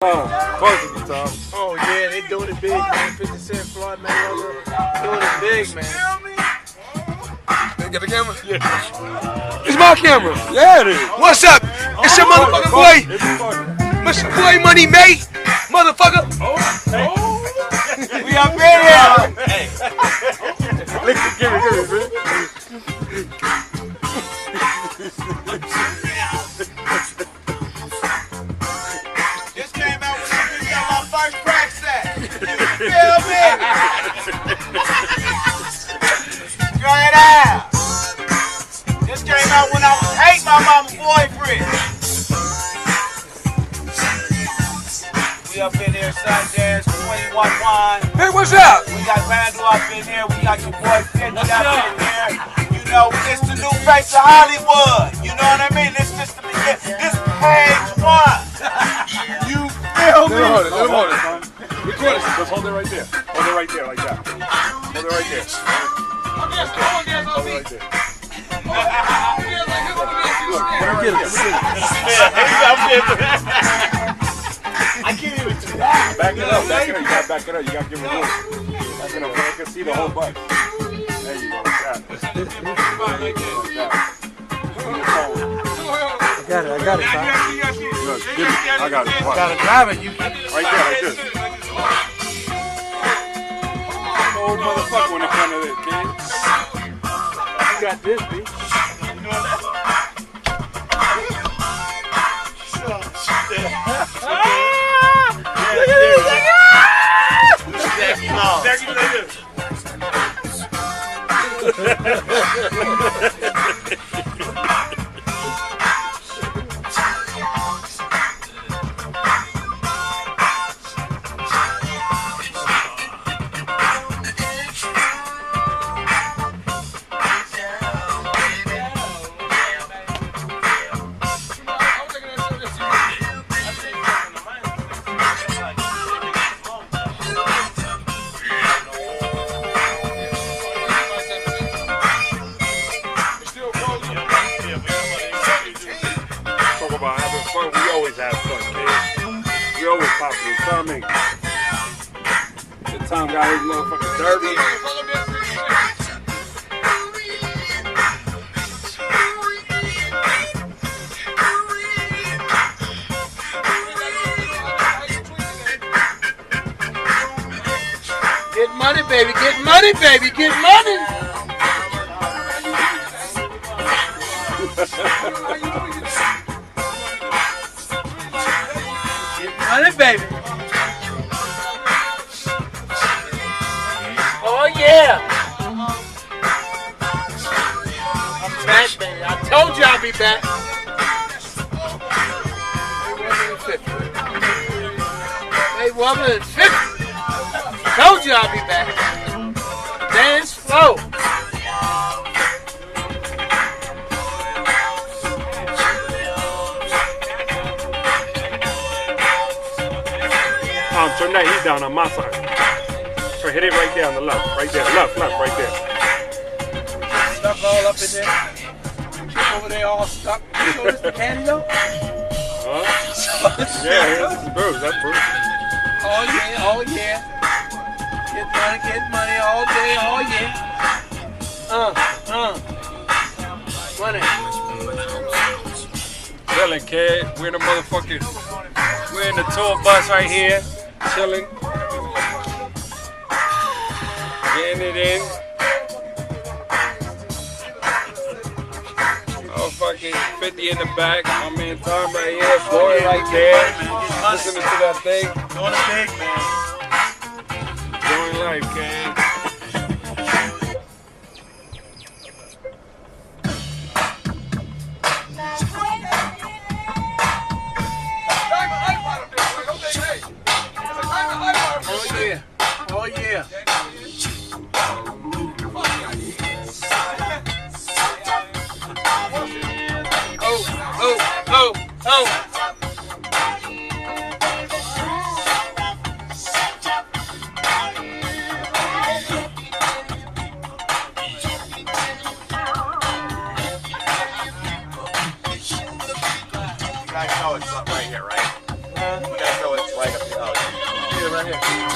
Supposed to be tough. Oh yeah, they doing it big, man. 50 Cent, Floyd Mayweather, doing it big, man. They get the camera? Yeah. It's my camera. Yeah, it is. What's up? It's your motherfucking boy. It's your boy Money May, motherfucker. We up in here. Look, give me, man. This came out when I got my first crack sack. You feel me? Straight out. This came out when I was hating my mama's boyfriend. We up in here, Sundance, 21 Wine. Hey, what's up? We got Vandal up in here. We got your boy 50 up in here. You know, it's the new face of Hollywood. You know what I mean? This is the beginning. This page one. You feel me? Let him hold it, son. Record it. Just hold it right there. Hold it right there, like that. Hold it right there. Hold it right there. Look, let me get it. I can't even do that. Back it up, back it up. You gotta back it up. You gotta give it room. Back it up. I can see the whole butt. There you go. Like that. I got it, son. Look, give me. I got it. You gotta grab it. You Right there, like this. Old motherfucker in the front of this, kid. You got this, B. Look at this About having fun, we always have fun, man. We always pop it, you know what I mean? Good time got his motherfucking derby. Get money, baby. Get money, baby. Get money. Money, baby. Oh, yeah. I'm back, baby. I told you I'd be back. Hey, woman, it's 50. Told you I'd be back. Dance slow. Turn that heat down on my side. So hit it right there on the left. Right there. Left, right there. Stuck all up in there. Over there all stuck. You know this the candy though? Huh? Yeah, this is Bruce. That's Bruce. Oh yeah, oh yeah. Get money all day, oh yeah. Money. Chilling, kid. We're in the motherfucking. We're in the tour bus right here. Chilling. Getting it in. Oh, fucking 50 in the back. My man Tom right here. Boy right there. Listening to that thing. Doing it big, man. Doing life, kid. Oh yeah. Oh. right here.